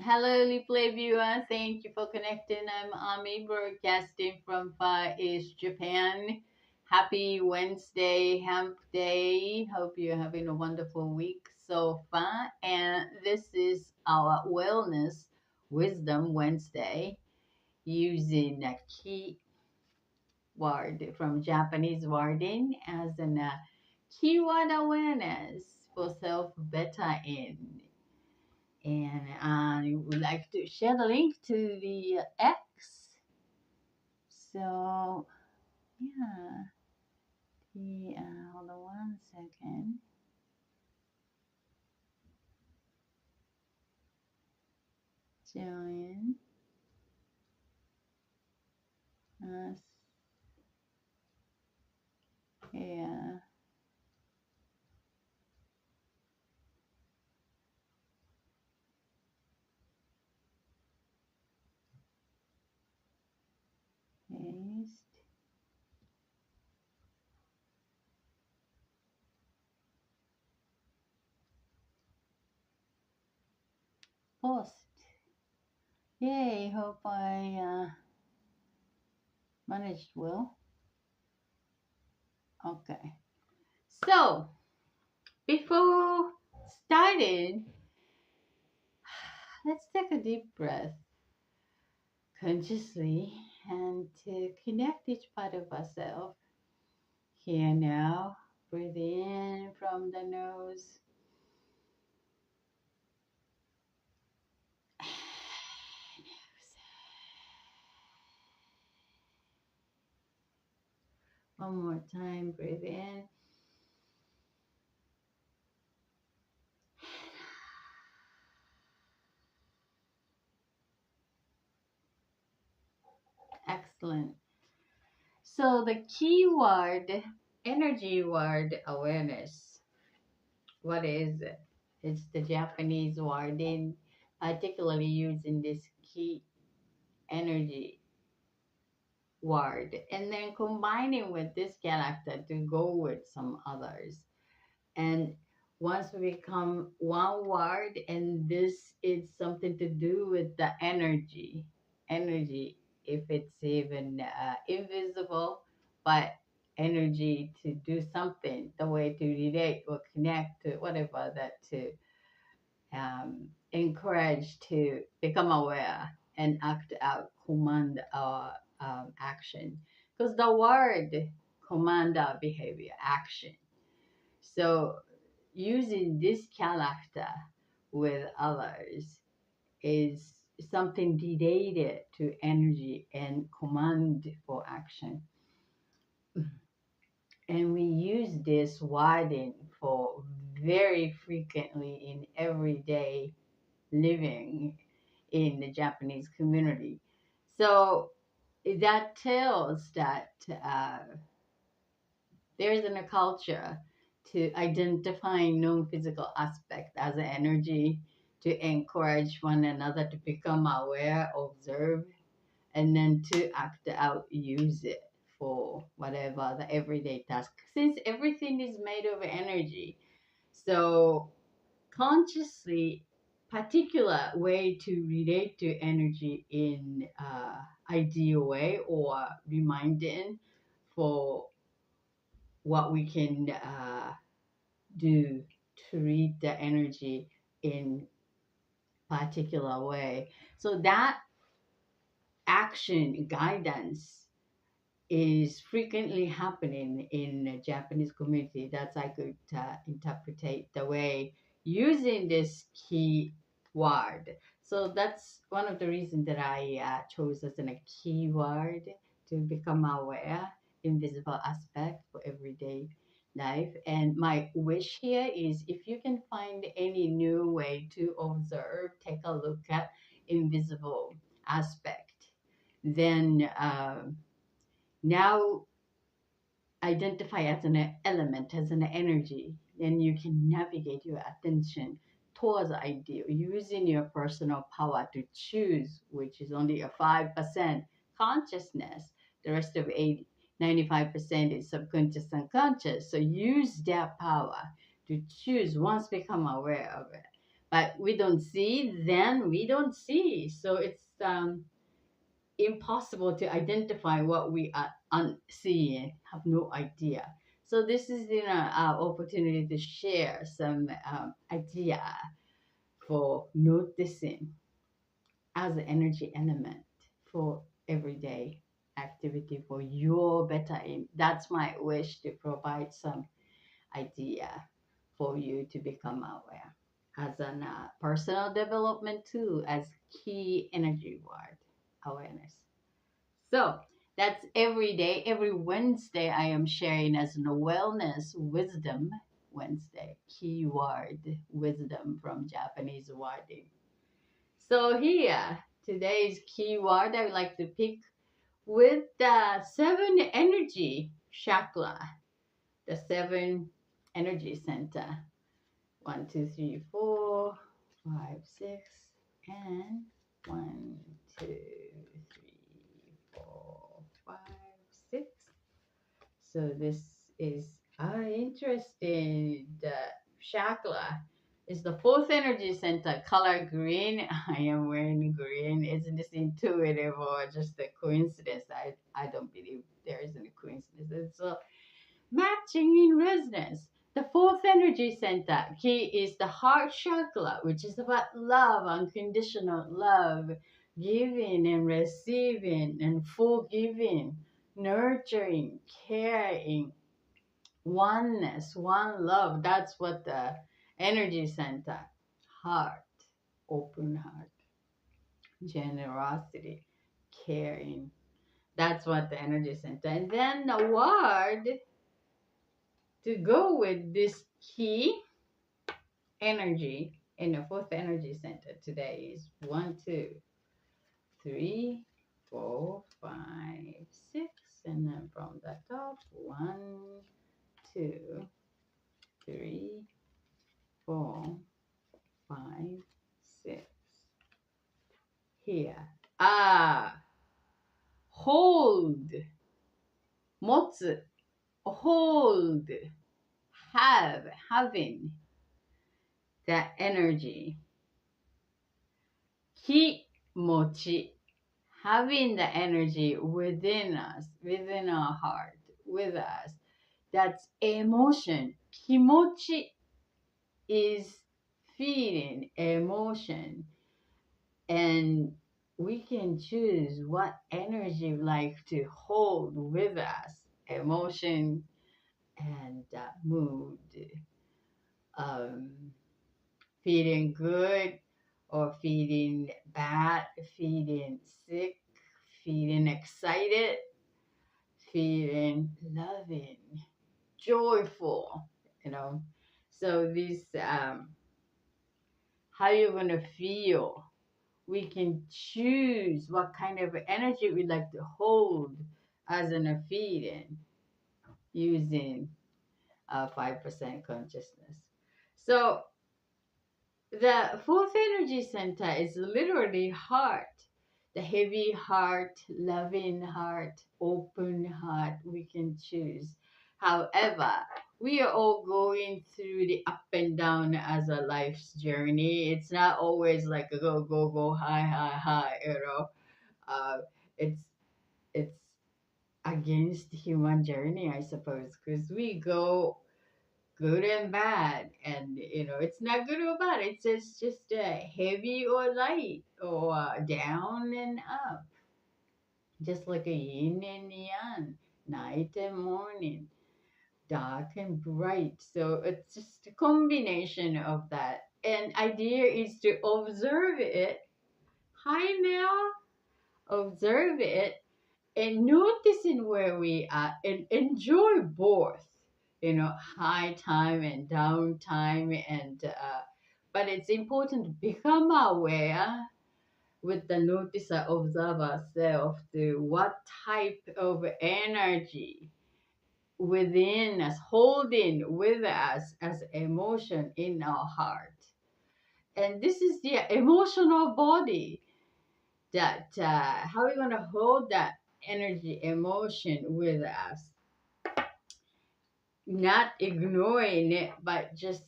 Hello, replay viewer. Thank you for connecting. I'm Ami, broadcasting from Far East Japan. Happy Wednesday, Hump Day. Hope you're having a wonderful week so far. And this is our Wellness Wisdom Wednesday using a key word from Japanese wording as an keyword awareness for self better in. And I would like to share the link to the X. So, yeah, hold on one second. Join us here. Paste. Post. Yay, hope I managed well. Okay. So, before starting, let's take a deep breath consciously and to connect each part of ourselves. Here now, breathe in from the nose. One more time, breathe in. Excellent. So the key word, energy word awareness. What is it? It's the Japanese word, in particularly using this key energy word, and then combining with this character to go with some others. And once we become one word, and this is something to do with the energy, if it's even invisible, but energy to do something, the way to relate or connect to whatever, that to encourage to become aware and act out, command our action. Because the word command our behavior, action. So using this character with others is something related to energy and command for action. And we use this wording for very frequently in everyday living in the Japanese community. So that tells that there isn't a culture to identify non-physical aspect as an energy, to encourage one another to become aware, observe, and then to act out, use it for whatever the everyday task. Since everything is made of energy, so consciously particular way to relate to energy in ideal way, or reminding for what we can do to read the energy in particular way. So that action guidance is frequently happening in the Japanese community. That's I could interpret the way using this key word. So that's one of the reasons that I chose as a key word to become aware, invisible aspect for everyday life. And my wish here is if you can find any new way to observe, take a look at invisible aspect, then now identify as an element, as an energy, then you can navigate your attention towards the ideal using your personal power to choose, which is only a 5% consciousness. The rest of 95% is subconscious and conscious. So use that power to choose once become aware of it. But we don't see, then we don't see. So it's impossible to identify what we are unseeing, have no idea. So this is our opportunity to share some idea for noticing as an energy element for everyday activity for your better aim. That's my wish, to provide some idea for you to become aware as an personal development tool, as key energy word awareness. So that's every day. Every Wednesday, I am sharing as a wellness wisdom Wednesday. Keyword wisdom from Japanese wording. So here, today's keyword I would like to pick with the seven energy chakra, the seven energy center. 1, 2, 3, 4, 5, 6, and 1, 2, 3, 4, 5, 6. So this is interesting. The chakra is the fourth energy center, color green. I am wearing green. Isn't this intuitive or just a coincidence? I don't believe there is any coincidence. It's matching in resonance. The fourth energy center, key is the heart chakra, which is about love, unconditional love, giving and receiving and forgiving, nurturing, caring, oneness, one love. That's what the energy center, heart, open heart, generosity, caring. That's what the energy center. And then the word to go with this key energy in the fourth energy center today is 1, 2, 3, 4, 5, 6, and then from the top 1, 2, 3, 4, 5, 6. Here. Hold. 持つ hold, having that energy. 気持ち having the energy within us, within our heart, with us. That's emotion. 気持ち is feeling, emotion. And we can choose what energy we like to hold with us, emotion and mood. Feeling good or feeling bad, feeling sick, feeling excited, feeling loving, joyful, you know. So this, how you're going to feel, we can choose what kind of energy we like to hold as an feeling using 5% consciousness. So the fourth energy center is literally heart, the heavy heart, loving heart, open heart. We can choose. However, we are all going through the up and down as a life's journey. It's not always like a go, go, go, high, high, high, you know. Uh, it's it's against the human journey, I suppose, because we go good and bad, and it's not good or bad. It's just heavy or light, or down and up, just like a yin and yang, night and morning, dark and bright. So it's just a combination of that, and idea is to observe it. Hi Mel, observe it and noticing where we are, and enjoy both, high time and down time. And but it's important to become aware with the noticer, observe ourselves to what type of energy within us, holding with us as emotion in our heart. And this is the emotional body, that how we're going to hold that energy, emotion with us, not ignoring it, but just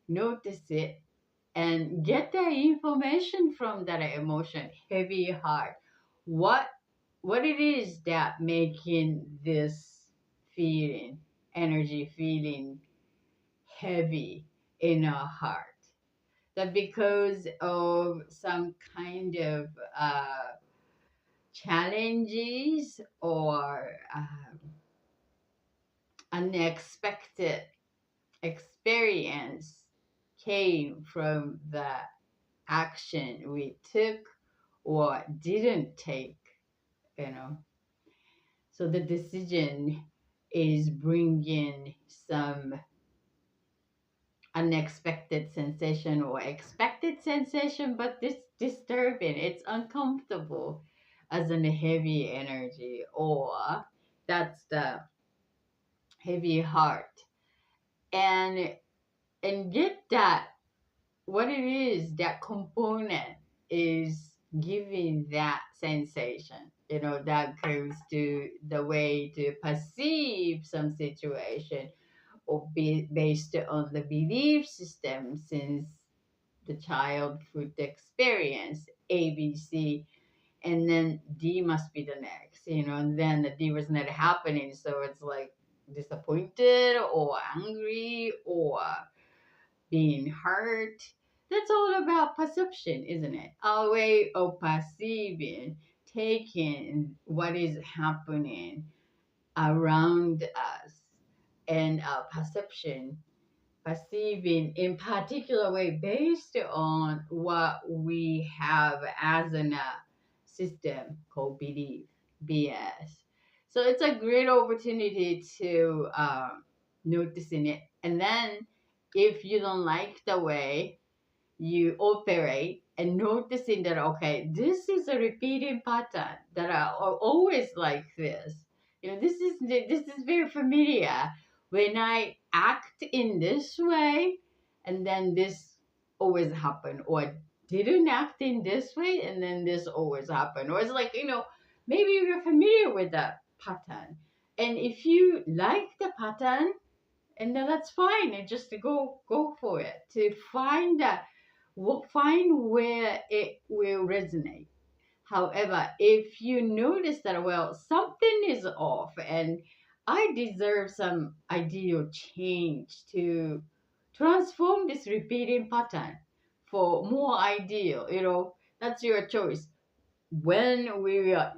notice it and get the information from that emotion, heavy heart. What what it is that making this feeling, energy feeling heavy in our heart? That because of some kind of challenges or unexpected experience came from the action we took or didn't take, you know. So the decision is bringing some unexpected sensation or expected sensation, but this disturbing, it's uncomfortable as in a heavy energy, or that's the heavy heart. And get that what it is, that component is giving that sensation, that goes to the way to perceive some situation, or be based on the belief system since the childhood experience, ABC, and then D must be the next, and then the D was not happening, so it's like disappointed or angry or being hurt. That's all about perception, isn't it? Our way of perceiving, taking what is happening around us, and our perception, perceiving in particular way based on what we have as a system called belief, BS. So it's a great opportunity to noticing it. And then if you don't like the way you operate and noticing that, okay, this is a repeating pattern that are always like this. This is very familiar. When I act in this way, and then this always happen, or didn't act in this way, and then this always happen, or it's like, maybe you're familiar with that pattern, and if you like the pattern, and then that's fine, and just to go for it, to find where it will resonate. However, if you notice that, well, something is off and I deserve some ideal change to transform this repeating pattern for more ideal, that's your choice. When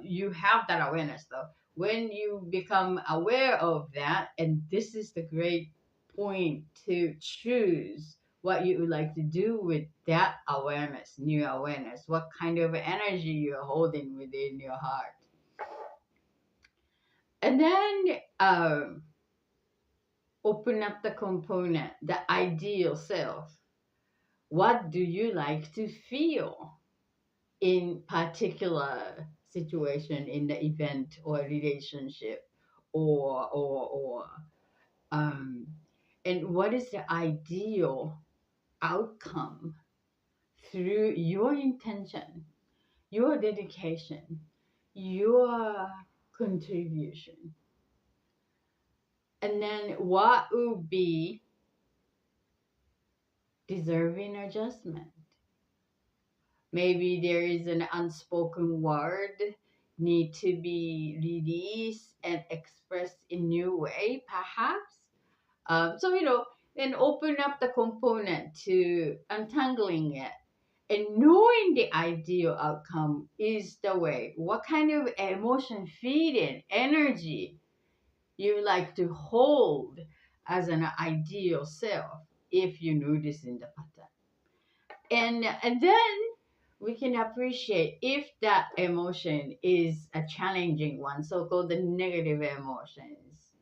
you have that awareness, though, when you become aware of that, and this is the great point to choose what you would like to do with that awareness, new awareness, what kind of energy you're holding within your heart. And then open up the component, the ideal self. What do you like to feel in particular situation, in the event or relationship, or um and what is the ideal outcome through your intention, your dedication, your contribution? And then what would be deserving adjustment? Maybe there is an unspoken word need to be released and expressed in new way, perhaps. So, then open up the component to untangling it. And knowing the ideal outcome is the way. What kind of emotion, feeling, energy you like to hold as an ideal self, if you notice in the pattern. And then we can appreciate if that emotion is a challenging one, so-called the negative emotions.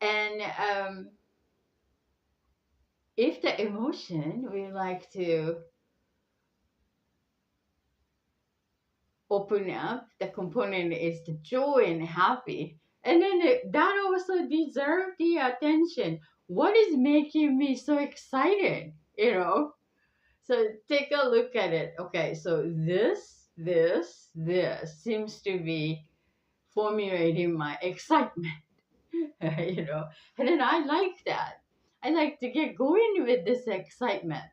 And if the emotion we like to open up, the component is the joy and happy, and then that also deserves the attention. What is making me so excited? So take a look at it. Okay, so this seems to be formulating my excitement, and then I like that. I like to get going with this excitement.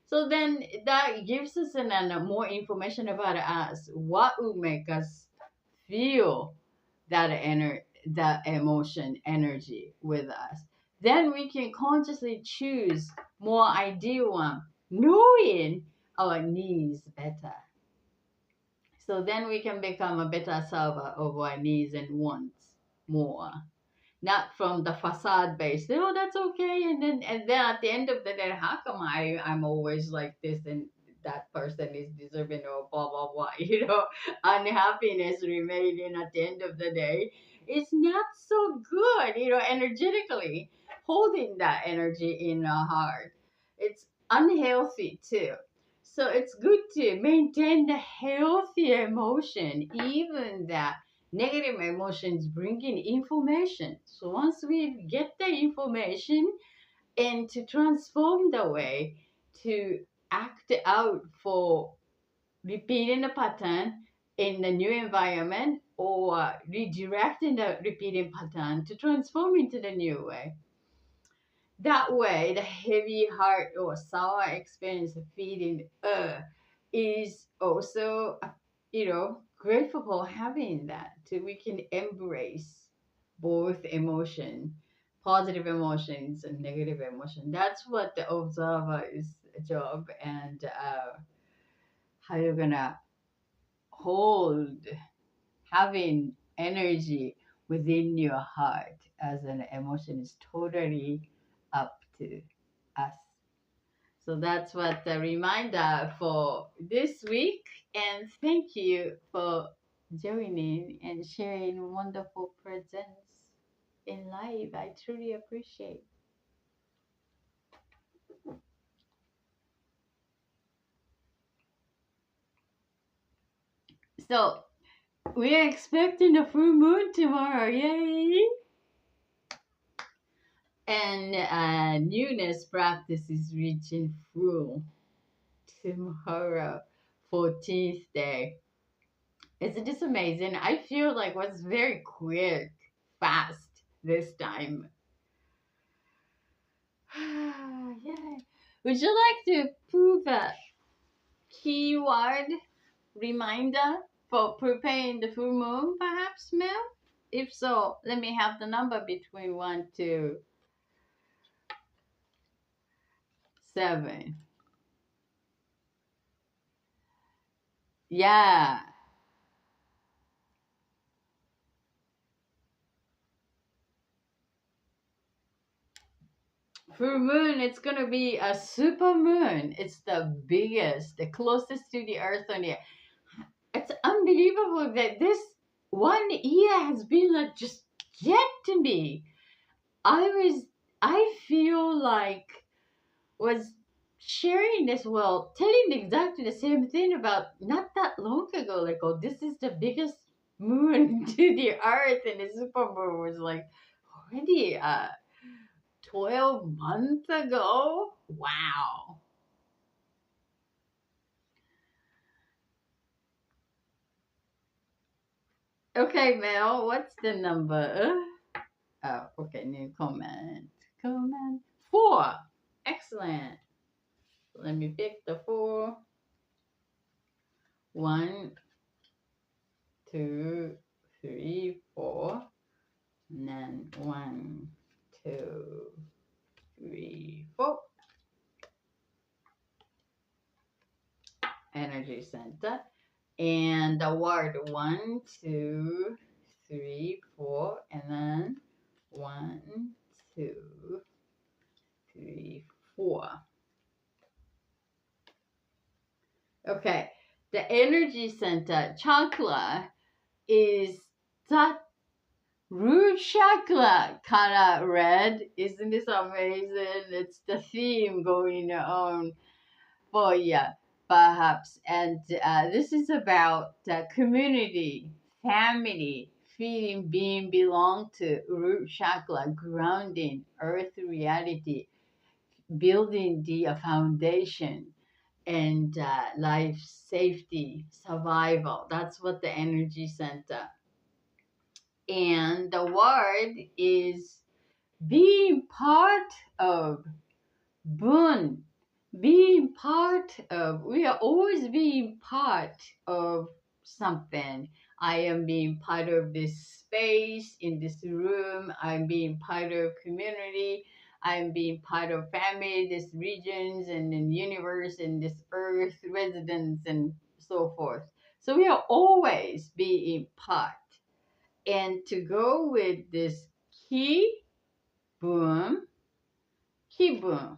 So then that gives us more information about us, what will make us feel that emotion energy with us. Then we can consciously choose more ideal one, knowing our needs better. So then we can become a better server of our needs and wants more, not from the facade based. Oh, that's okay, and then at the end of the day, how come I'm always like this and that person is deserving of blah blah blah. Unhappiness remaining at the end of the day. It's not so good, energetically holding that energy in our heart. It's unhealthy too. So it's good to maintain the healthy emotion, even that negative emotions bring in information. So once we get the information and to transform the way to act out for repeating the pattern in the new environment or redirecting the repeating pattern to transform into the new way. That way, the heavy heart or sour experience of feeling is also, grateful for having that. So we can embrace both emotion, positive emotions and negative emotion. That's what the observer is job, and how you're gonna hold having energy within your heart as an emotion is totally up to us. So that's what the reminder for this week. And thank you for joining and sharing wonderful presence in life. I truly appreciate. So we are expecting a full moon tomorrow. Yay! And newness practice is reaching full tomorrow, 14th day. Isn't this amazing? I feel like it was very quick, fast this time. Yay. Would you like to prove a keyword reminder for preparing the full moon, perhaps, Mel? If so, let me have the number between 1 to 7. Yeah. Full moon, it's gonna be a super moon. It's the biggest, the closest to the earth on the. It's unbelievable that this one year has been like just get to me. I feel like was sharing this, well, telling exactly the same thing about not that long ago. Like, oh, this is the biggest moon to the earth, and the super moon was like already 12 months ago. Wow. Okay, Mel, what's the number? Oh, okay, new comment. Comment 4. Excellent. Let me pick the 4. 1, 2, 3, 4. And then 1, 2, 3, 4. Energy center. And the word 1, 2, 3, 4. And then 1, 2, 3, 4. Okay. The energy center chakra is that root chakra color red. Isn't this amazing? It's the theme going on for you, perhaps. And this is about community, family, feeling being belong to root chakra, grounding, earth reality, building the foundation and life safety, survival. That's what the energy center. And the word is being part of Bun, being part of, we are always being part of something. I am being part of this space in this room. I'm being part of community. I'm being part of family, this regions and in universe and this earth residence and so forth. So we are always being part. And to go with this key boom, key boom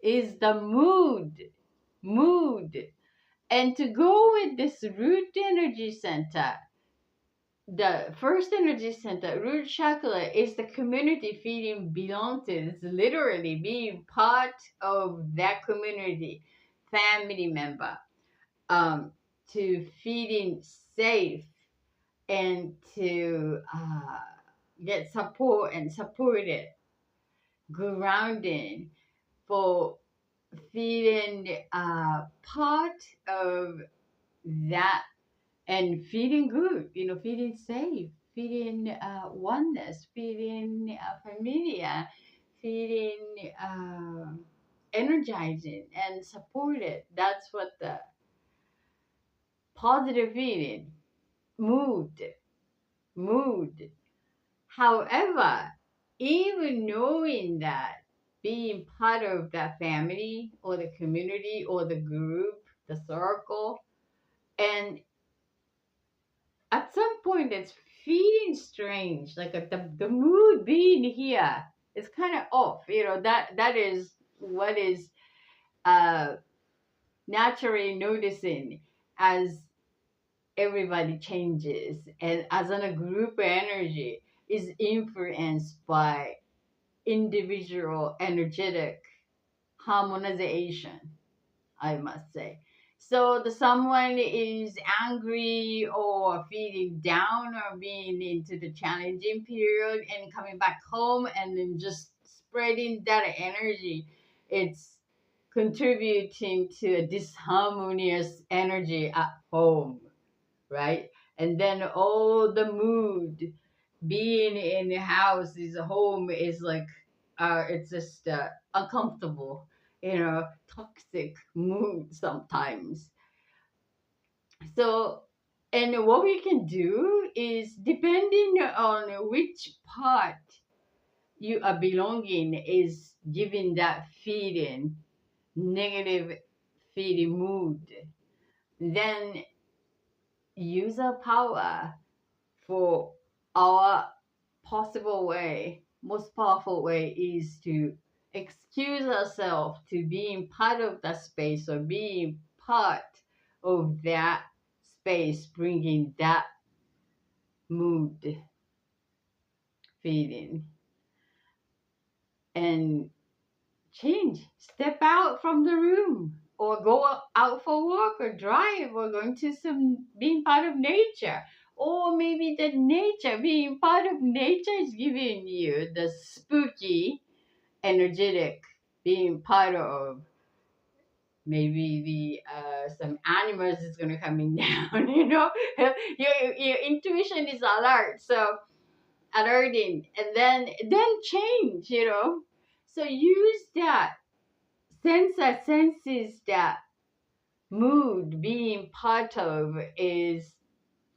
is the mood. And to go with this root energy center, the first energy center, root chakra, is the community feeling belong to. It's literally being part of that community, family member, to feeling safe and to get support and supported, grounding for feeling part of that and feeling good, feeling safe, feeling oneness, feeling familiar, feeling energizing and supported. That's what the positive feeling, mood, mood. However, even knowing that, being part of that family or the community or the group, the circle, and at some point it's feeling strange, like the mood being here is kind of off. That is what is uh naturally noticing as everybody changes and as in a group energy is influenced by individual energetic harmonization, I must say. So the someone is angry or feeling down or being into the challenging period and coming back home and then just spreading that energy, it's contributing to a disharmonious energy at home, right? And then all the mood being in the house is home is like it's just uncomfortable, toxic mood sometimes. So and what we can do is depending on which part you are belonging is giving that feeling, negative feeling mood, then use our power for our possible way, most powerful way is to excuse ourselves to being part of that space or being part of that space, bringing that mood feeling and change. Step out from the room or go out for walk or drive or going to some being part of nature. Or maybe the nature, being part of nature is giving you the spooky, energetic, being part of maybe the some animals is gonna coming down, your intuition is alert, so alerting and then change, so use that senses that mood being part of is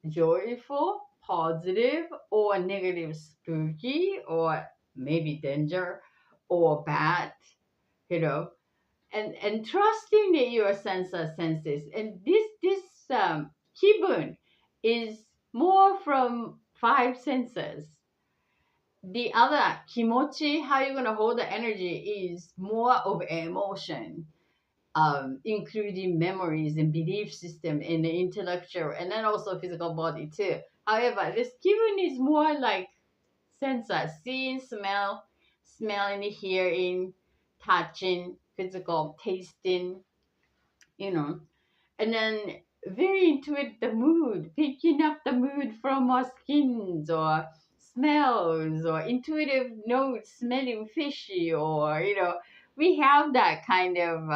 joyful, positive, or negative, spooky, or maybe danger, or bad, you know, and trusting that your senses. And this kibun is more from five senses. The other kimochi, how you're gonna hold the energy, is more of emotion, including memories and belief system and the intellectual, and then also physical body too. However, this given is more like sensors, seeing, smelling, hearing, touching, physical, tasting, you know, and then very intuitive the mood, picking up the mood from our skins or smells or intuitive notes, smelling fishy, or we have that kind of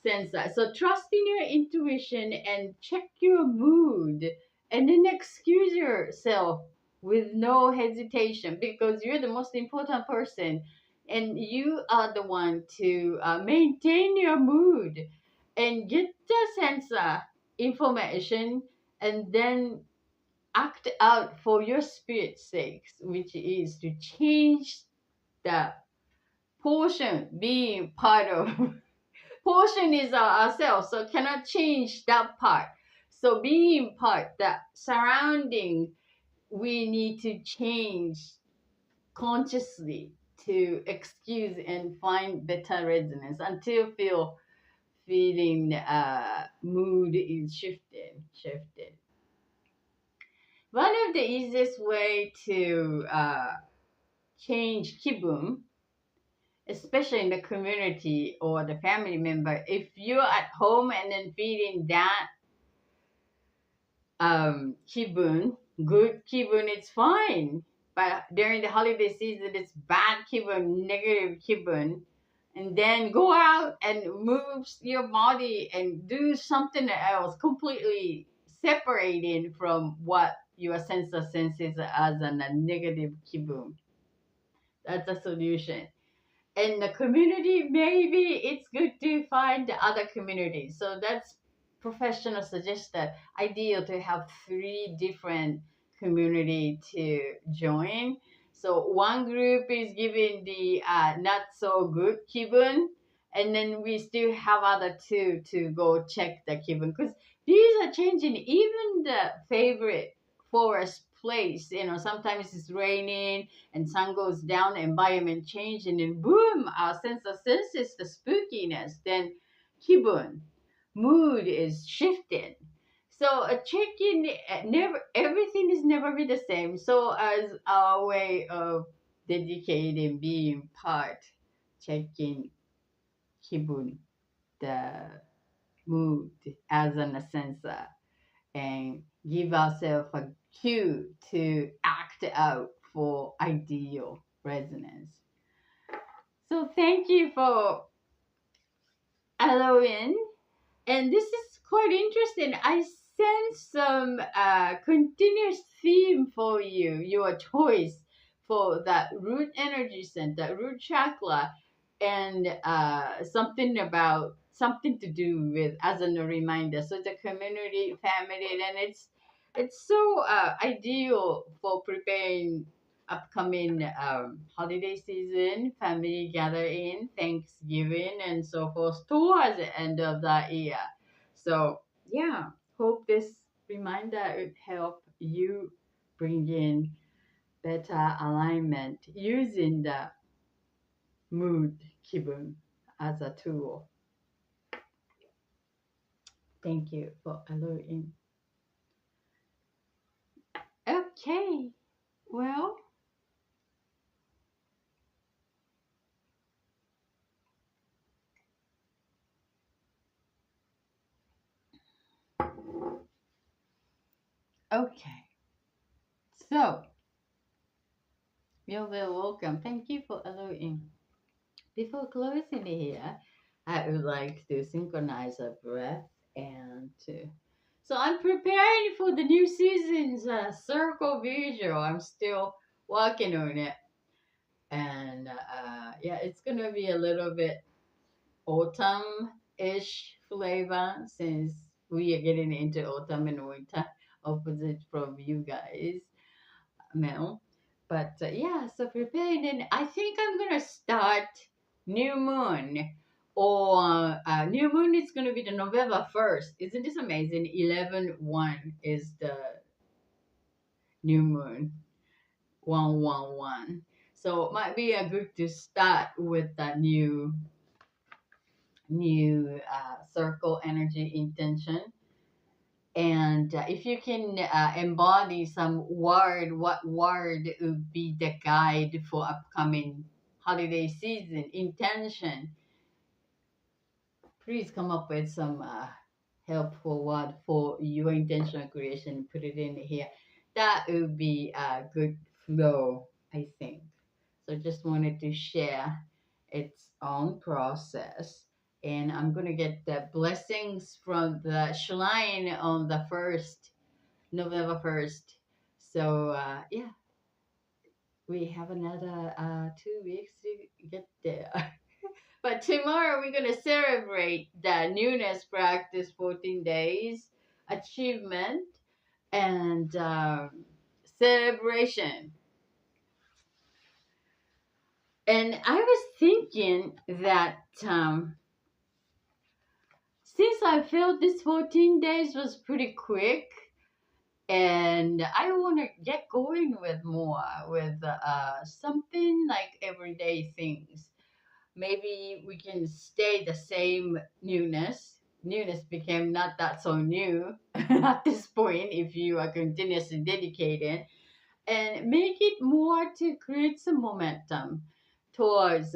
sense that. So trust in your intuition and check your mood and then excuse yourself with no hesitation because you're the most important person and you are the one to maintain your mood and get the sensor information, and then act out for your spirit's sake, which is to change the portion being part of portion is ourselves, so cannot change that part. So being part, the surrounding, we need to change consciously to excuse and find better resonance until feeling mood is shifted. One of the easiest way to change kibun, especially in the community or the family member, if you're at home and then feeling that kibun, good kibun, it's fine. But during the holiday season, it's bad kibun, negative kibun. And then go out and move your body and do something else, completely separating from what your sense of senses as a negative kibun. That's a solution. In the community, maybe it's good to find the other communities. So that's professional suggested ideal to have three different community to join. So one group is giving the not so good kibun, and then we still have other two to go check the kibun, because these are changing. Even the favorite forest place, sometimes it's raining and sun goes down, environment change, and then boom, our sense of senses, the spookiness, then kibun, mood is shifted. So a check-in, never everything is never be the same. So as our way of dedicating being part, checking kibun, the mood as an sensor, and give ourselves a cue to act out for ideal resonance. So thank you for allowing, and this is quite interesting. I sense some continuous theme for you, your choice for that root energy center, root chakra, and something to do with as a reminder. So the community, family, and it's so ideal for preparing upcoming holiday season, family gathering, Thanksgiving, and so forth towards the end of the year. So yeah, hope this reminder would help you bring in better alignment using the mood kibun as a tool. Thank you for allowing. Okay, well, okay. So you're very welcome. Thank you for allowing. Before closing here, I would like to synchronize a breath and to. So I'm preparing for the new season's circle visual. I'm still working on it, and yeah, it's gonna be a little bit autumn-ish flavor since we are getting into autumn and winter, opposite from you guys, Mel. But yeah, so preparing, and I think I'm gonna start new moon. Or new moon is gonna be the November 1st. Isn't this amazing? 11/1 is the new moon. 111. So it might be a good to start with that new circle energy intention. And if you can embody some word, what word would be the guide for upcoming holiday season intention? Please come up with some helpful word for your intentional creation. Put it in here. That would be a good flow, I think. So just wanted to share its own process. And I'm going to get the blessings from the shrine on the 1st, November 1st. So, yeah, we have another 2 weeks to get there. But tomorrow we're gonna celebrate the newness practice 14 days achievement and celebration. And I was thinking that since I felt this 14 days was pretty quick, and I want to get going with more with something like everyday things. Maybe we can stay the same newness. Newness became not that so new at this point if you are continuously dedicated, and make it more to create some momentum towards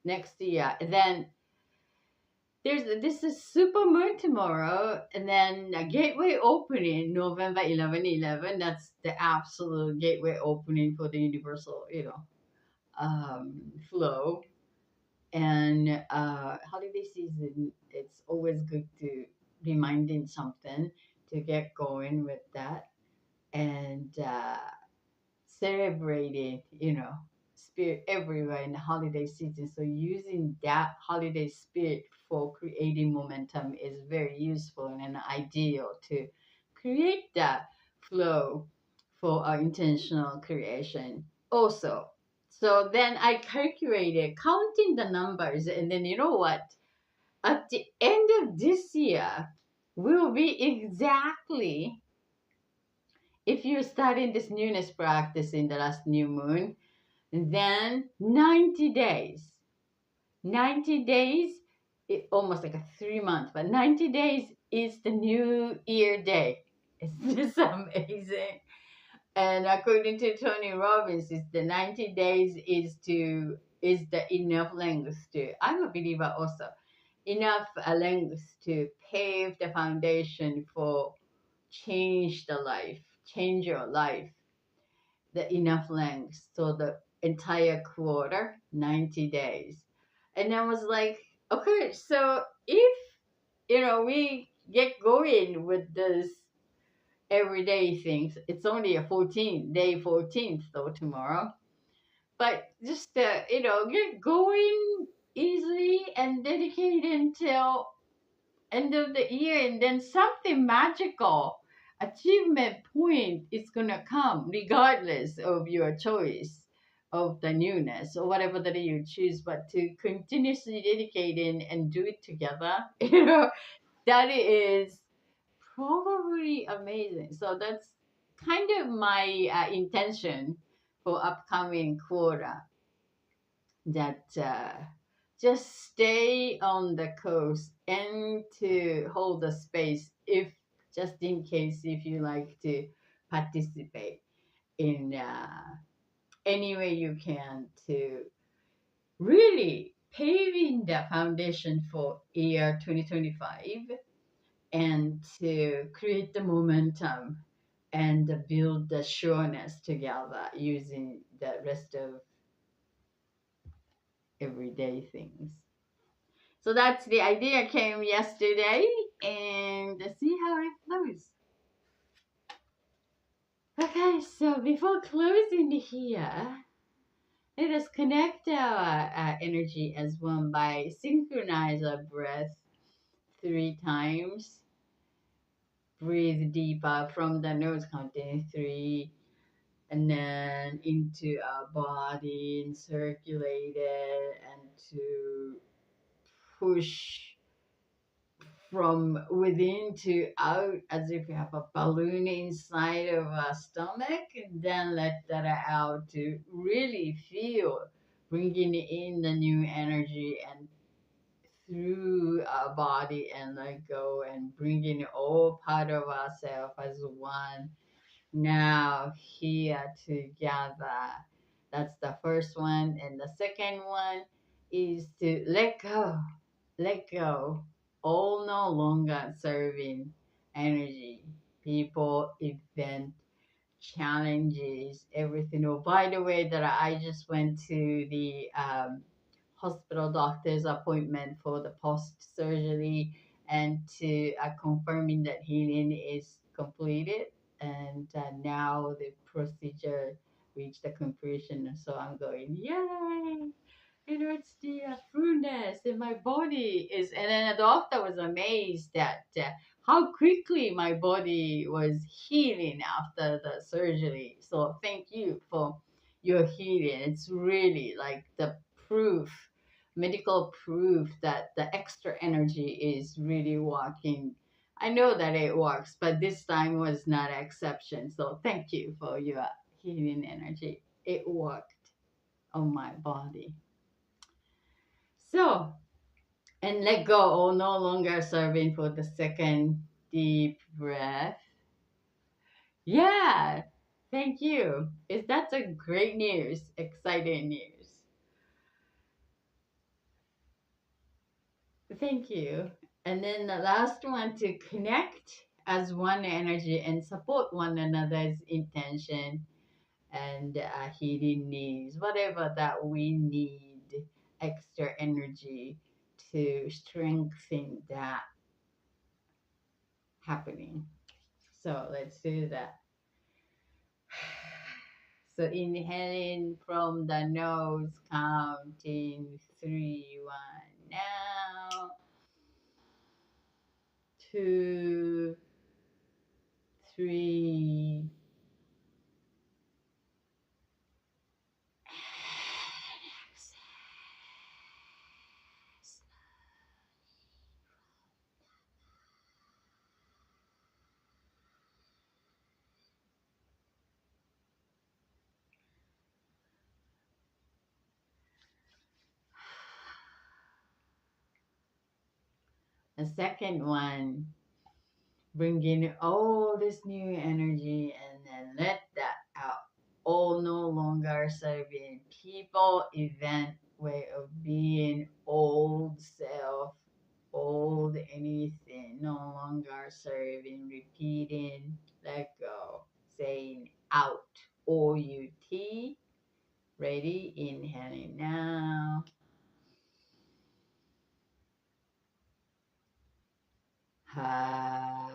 next year. Then there's this is super moon tomorrow, and then a gateway opening November 11/11. That's the absolute gateway opening for the universal, flow. And holiday season, it's always good to reminding something to get going with that, and celebrating, spirit everywhere in the holiday season. So using that holiday spirit for creating momentum is very useful and ideal to create that flow for our intentional creation. Also, so then I calculated counting the numbers, and then you know what? At the end of this year, will be exactly, if you're starting this newness practice in the last new moon, then 90 days. 90 days, almost like a 3 months, but 90 days is the new year day. It's just amazing. And according to Tony Robbins, it's the 90 days is the enough length to, I'm a believer also, enough length to pave the foundation for change your life, the enough length. So the entire quarter, 90 days. And I was like, okay, so if, we get going with this everyday things, it's only a 14th though tomorrow. But just, get going easily and dedicated until end of the year, and then something magical achievement point is gonna come regardless of your choice of the newness or whatever that you choose, but to continuously dedicate in and do it together, that is probably amazing. So that's kind of my intention for upcoming quarter, that just stay on the coast and to hold the space, if just in case if you like to participate in any way you can to really paving the foundation for year 2025, and to create the momentum and build the sureness together using the rest of everyday things. So that's the idea came yesterday, and let's see how it flows. Okay, so before closing here, let us connect our energy as one by synchronize our breath 3 times. Breathe deeper from the nose, counting 3, and then into our body and circulate it, and to push from within to out as if you have a balloon inside of our stomach, and then let that out to really feel bringing in the new energy and through our body, and let go and bringing all part of ourselves as one now here together. That's the first one. And the second one is to let go, all no longer serving energy, people, event, challenges, everything. Oh, by the way, that I just went to the hospital doctor's appointment for the post surgery, and to confirming that healing is completed, and now the procedure reach the conclusion. So I'm going, yay! It's the fullness in my body is, and then the doctor was amazed that how quickly my body was healing after the surgery. So thank you for your healing. It's really like the proof, medical proof that the extra energy is really working. I know that it works, but this time was not an exception. So thank you for your healing energy. It worked on my body. So, and let go, or no longer serving for the second deep breath. Yeah, thank you. Is that's a great news, exciting news. Thank you. And then the last one, to connect as one energy and support one another's intention and healing needs, whatever that we need extra energy to strengthen that happening. So let's do that. So inhaling from the nose, counting 3, 1 now, 2, 3. The second one, bring in all this new energy and then let that out. All no longer serving people, event, way of being, old self, old anything, no longer serving, repeating, let go, saying out, OUT. Ready? Inhaling now. Ha.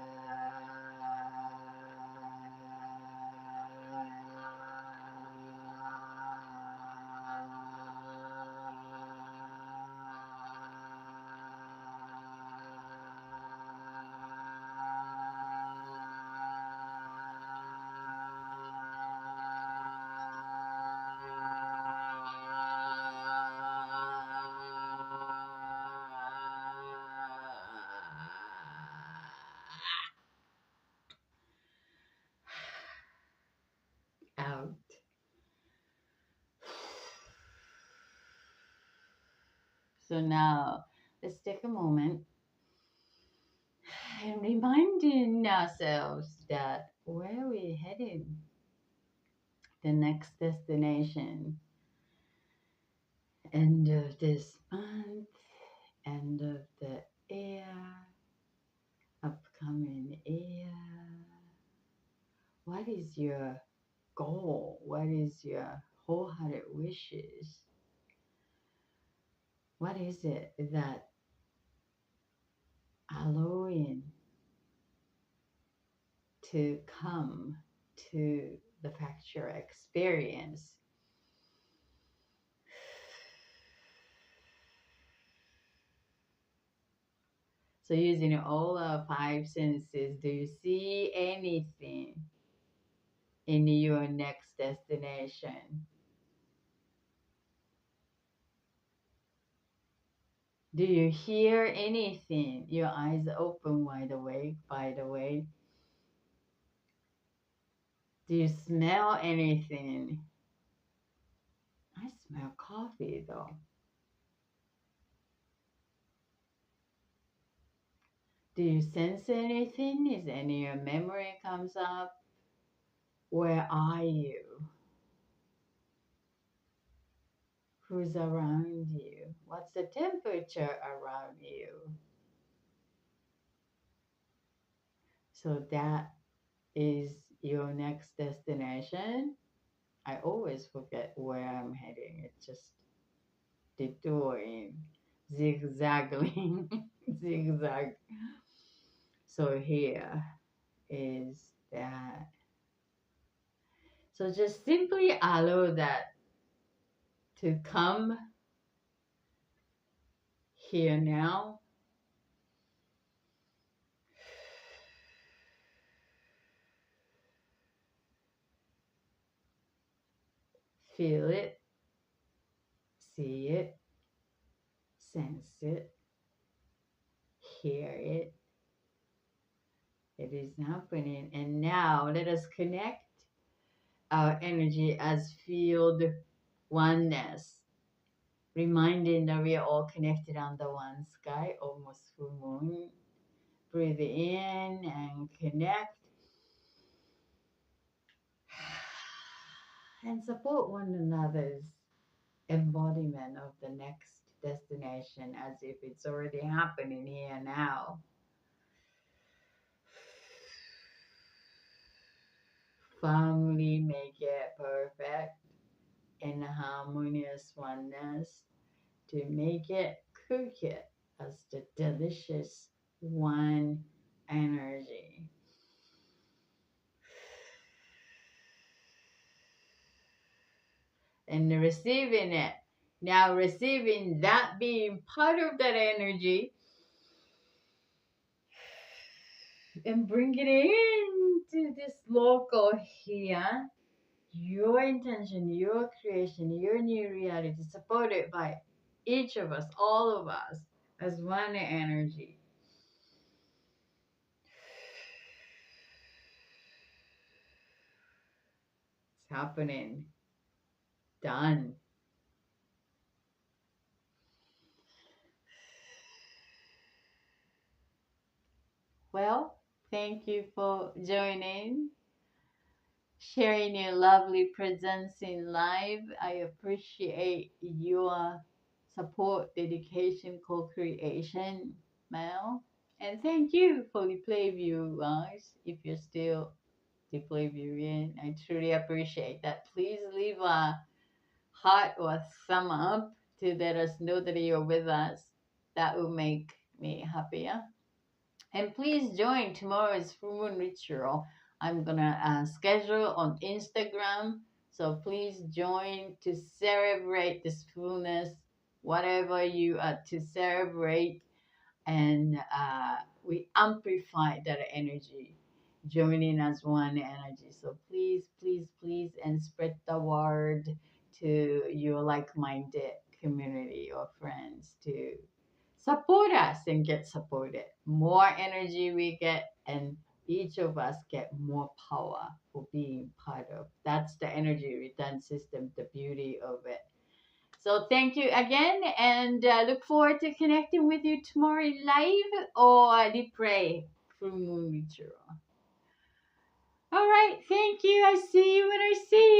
Out. So now let's take a moment and reminding ourselves that where we're headed, the next destination, end of this month, end of the year, upcoming year. What is your goal? What is your wholehearted wishes? What is it that allowing to come to the factual experience? So using all our 5 senses, do you see anything in your next destination? Do you hear anything? Your eyes open wide awake, by the way. Do you smell anything? I smell coffee though. Do you sense anything? Is any of your memory comes up? Where are you? Who's around you? What's the temperature around you? So that is your next destination. I always forget where I'm heading. It's just detouring, zigzagging, zigzag. So here is that. So just simply allow that to come here now. Feel it, see it, sense it, hear it. It is happening. And now let us connect our energy as field oneness, reminding that we are all connected under one sky, almost full moon. Breathe in and connect. And support one another's embodiment of the next destination as if it's already happening here now. Family make it perfect in harmonious oneness. To make it, cook it as the delicious one energy. And receiving it. Now receiving that, being part of that energy, and bring it into this local here. Your intention, your creation, your new reality, supported by each of us, all of us, as one energy. It's happening. Done. Well, thank you for joining, sharing your lovely presence in live. I appreciate your support, dedication, co-creation, Mel. And thank you for the play viewers. If you're still the play viewing, I truly appreciate that. Please leave a heart or thumb up to let us know that you're with us. That will make me happier. And please join tomorrow's full moon ritual. I'm gonna schedule on Instagram. So please join to celebrate this fullness, whatever you are to celebrate. And we amplify that energy, joining as one energy. So please, please, please, and spread the word to your like-minded community or friends to support us and get supported. More energy we get, and each of us get more power for being part of. That's the energy return system, the beauty of it. So thank you again, and look forward to connecting with you tomorrow live or the pray through Moon Ritual. All right, thank you. I see you when I see you.